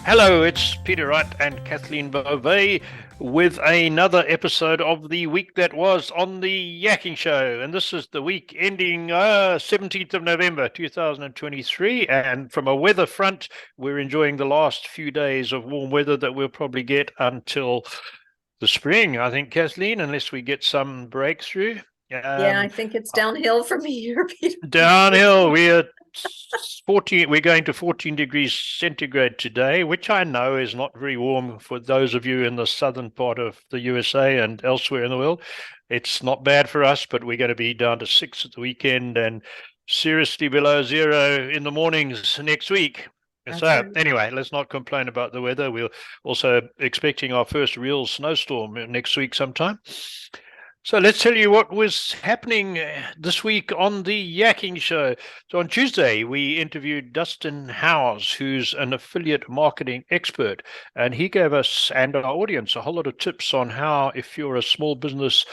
Hello, it's Peter Wright and Kathleen Beauvais with another episode of the week that was on the Yakking Show. And this is the week ending 17th of November 2023. And from a weather front, we're enjoying the last few days of warm weather that we'll probably get until the spring, I think, Kathleen, unless we get some breakthrough. Yeah, I think it's downhill from here, Peter. Downhill, we're 14, we're going to 14 degrees centigrade today, which I know is not very warm for those of you in the southern part of the USA and elsewhere in the world. It's not bad for us, but we're going to be down to 6 at the weekend and seriously below zero in the mornings next week. That's So right. anyway, let's not complain about the weather. We're also expecting our first real snowstorm next week sometime. So let's tell you what was happening this week on the Yakking Show. So on Tuesday, we interviewed Dustin Howes, who's an affiliate marketing expert, and he gave us and our audience a whole lot of tips on how, if you're a small business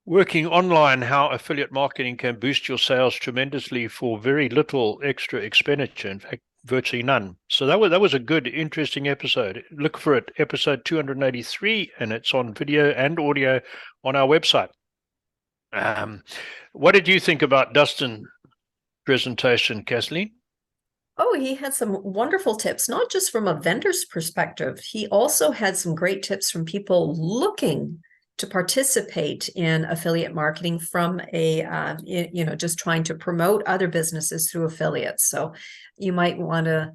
working online, how affiliate marketing can boost your sales tremendously for very little extra expenditure. In fact, virtually none. So that was a good, interesting episode. Look for it, episode 283, and it's on video and audio on our website. Um, what did you think about Dustin's presentation, Kathleen? Oh, he had some wonderful tips, not just from a vendor's perspective. He also had some great tips from people looking to participate in affiliate marketing from just trying to promote other businesses through affiliates. So you might want to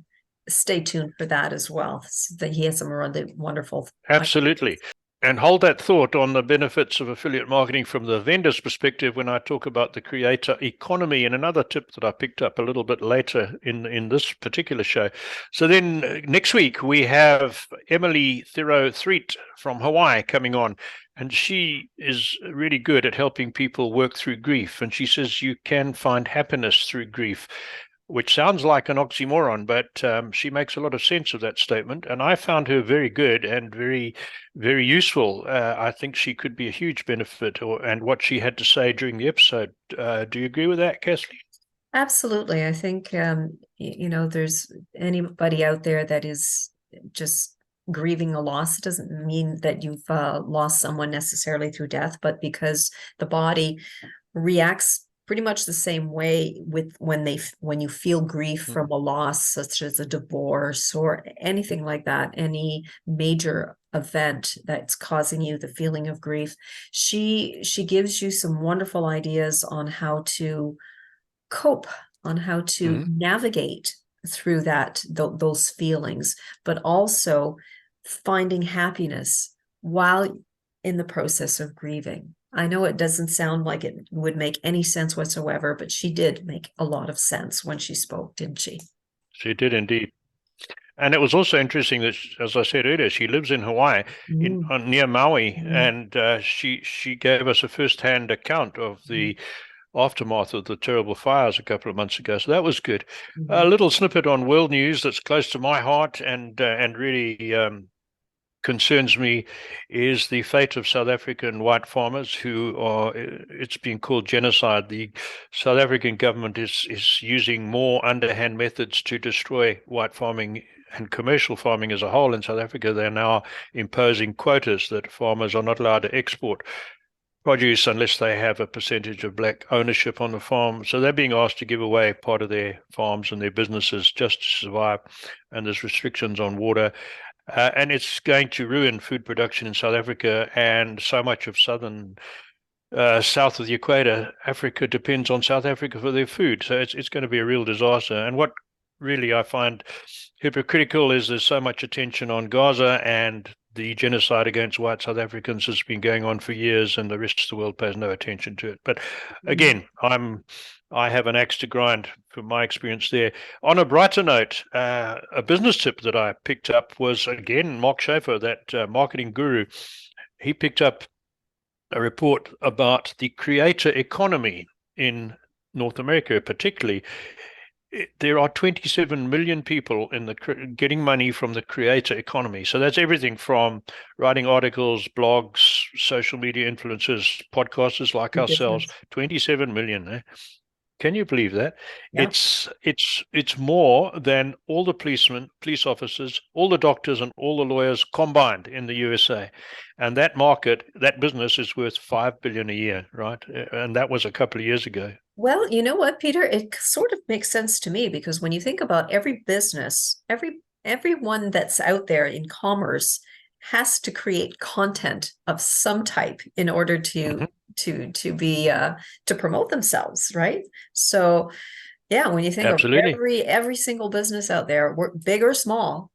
stay tuned for that as well. So that he has some really wonderful Absolutely. And hold that thought on the benefits of affiliate marketing from the vendor's perspective when I talk about the creator economy and another tip that I picked up a little bit later in this particular show. So then next week we have Emily Thero-Threet from Hawaii coming on, and she is really good at helping people work through grief. And she says you can find happiness through grief, which sounds like an oxymoron, but she makes a lot of sense of that statement. And I found her very good and very, very useful. I think she could be a huge benefit, and what she had to say during the episode. Do you agree with that, Kathleen? Absolutely. I think, there's anybody out there that is just grieving a loss. It doesn't mean that you've lost someone necessarily through death, but because the body reacts pretty much the same way with when you feel grief from a loss, such as a divorce or anything like that, any major event that's causing you the feeling of grief. She gives you some wonderful ideas on how to cope, on how to Mm-hmm. navigate through those feelings, but also finding happiness while in the process of grieving. I know it doesn't sound like it would make any sense whatsoever, but she did make a lot of sense when she spoke, didn't she? She did indeed. And it was also interesting that, as I said earlier, she lives in Hawaii, Mm, near Maui, mm, and she gave us a first-hand account of mm, the aftermath of the terrible fires a couple of months ago. So that was good. A mm. little snippet on world news that's close to my heart and really concerns me is the fate of South African white farmers who are, it's been called genocide. The South African government is using more underhand methods to destroy white farming and commercial farming as a whole in South Africa. They're now imposing quotas that farmers are not allowed to export produce unless they have a percentage of black ownership on the farm. So they're being asked to give away part of their farms and their businesses just to survive. And there's restrictions on water. And it's going to ruin food production in South Africa, and so much of south of the equator, Africa depends on South Africa for their food. So it's going to be a real disaster. And what really I find hypocritical is there's so much attention on Gaza, and the genocide against white South Africans has been going on for years, and the rest of the world pays no attention to it. But Mm. again, I have an axe to grind from my experience there. On a brighter note, a business tip that I picked up was again Mark Schaefer, that marketing guru. He picked up a report about the creator economy in North America, particularly. There are 27 million people in the getting money from the creator economy. So that's everything from writing articles, blogs, social media influencers, podcasters like Big ourselves. difference. 27 million. Eh? Can you believe that? Yeah. It's more than all the policemen, police officers, all the doctors, and all the lawyers combined in the USA. And that market, that business is worth 5 billion a year, right? And that was a couple of years ago. Well, you know what, Peter? It sort of makes sense to me because when you think about every business, everyone that's out there in commerce has to create content of some type in order to Mhm. to promote themselves, right? So yeah, when you think of Absolutely. every single business out there, big or small,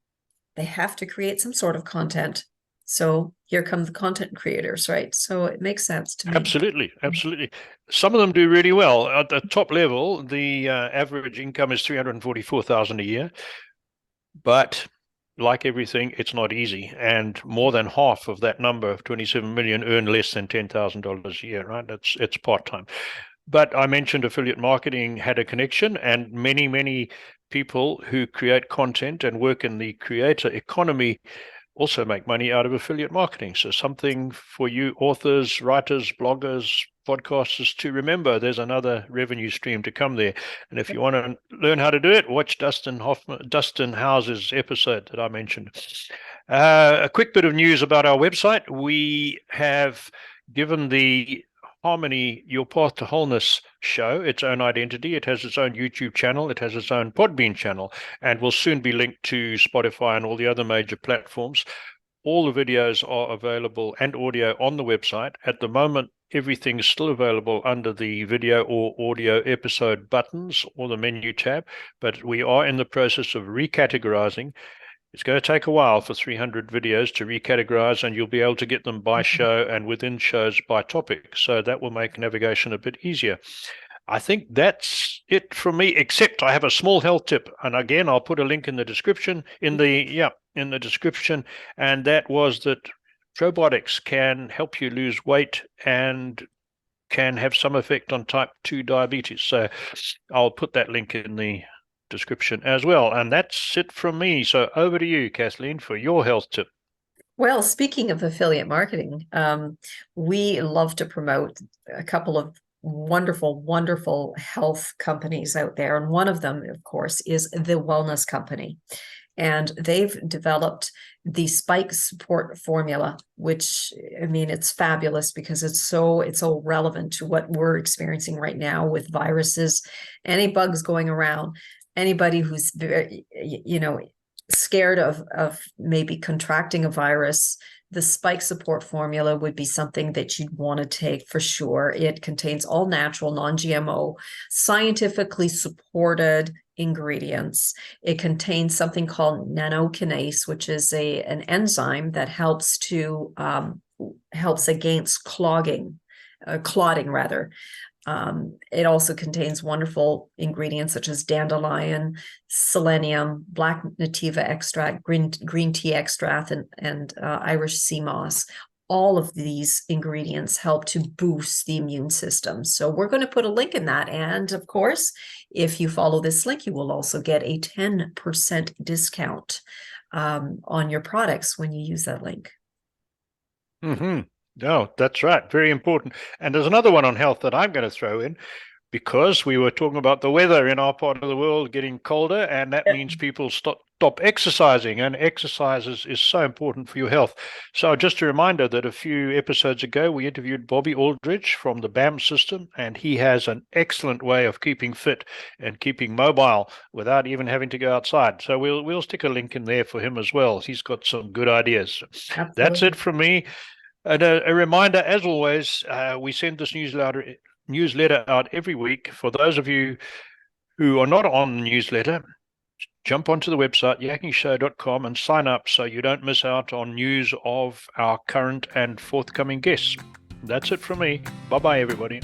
they have to create some sort of content. So here come the content creators, right? So it makes sense to me. Absolutely, absolutely. Some of them do really well. At the top level, the average income is 344,000 a year, but like everything, it's not easy. And more than half of that number of 27 million earn less than $10,000 a year, right? It's part-time. But I mentioned affiliate marketing had a connection, and many people who create content and work in the creator economy also make money out of affiliate marketing. So something for you authors, writers, bloggers, podcasters to remember. There's another revenue stream to come there. And if you want to learn how to do it, watch Dustin House's episode that I mentioned. A quick bit of news about our website. We have given the Harmony Your Path to Wholeness show its own identity. It has its own YouTube channel. It has its own Podbean channel, and will soon be linked to Spotify and all the other major platforms. All the videos are available and audio on the website. At the moment, everything is still available under the video or audio episode buttons or the menu tab, but we are in the process of recategorizing. It's going to take a while for 300 videos to recategorize, and you'll be able to get them by show and within shows by topic. So that will make navigation a bit easier. I think that's it from me, except I have a small health tip. And again, I'll put a link in the description, in the description. And that was that probiotics can help you lose weight and can have some effect on type 2 diabetes. So I'll put that link in the description as well. And that's it from me. So over to you, Kathleen, for your health tip. Well, speaking of affiliate marketing, we love to promote a couple of wonderful health companies out there. And one of them, of course, is the Wellness Company. And they've developed the spike support formula, which I mean, it's fabulous because it's so relevant to what we're experiencing right now with viruses, any bugs going around, anybody who's scared of maybe contracting a virus. The spike support formula would be something that you'd want to take for sure. It contains all natural, non-GMO, scientifically supported ingredients. It contains something called nanokinase, which is an enzyme that helps against clotting rather. It also contains wonderful ingredients such as dandelion, selenium, black nativa extract, green tea extract, and Irish sea moss. All of these ingredients help to boost the immune system. So we're going to put a link in that. And of course, if you follow this link, you will also get a 10% discount on your products when you use that link. Mm-hmm. No, that's right. Very important. And there's another one on health that I'm going to throw in, because we were talking about the weather in our part of the world getting colder, and that means people stop exercising, and exercise is so important for your health. So just a reminder that a few episodes ago, we interviewed Bobby Aldridge from the BAM system, and he has an excellent way of keeping fit and keeping mobile without even having to go outside. So we'll stick a link in there for him as well. He's got some good ideas. That's Absolutely. it from me. And a reminder, as always, we send this newsletter out every week. For those of you who are not on the newsletter, jump onto the website, yakkingshow.com, and sign up so you don't miss out on news of our current and forthcoming guests. That's it from me. Bye-bye, everybody.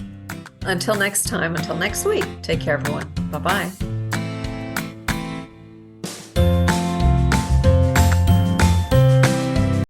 Until next time, until next week, take care, everyone. Bye-bye.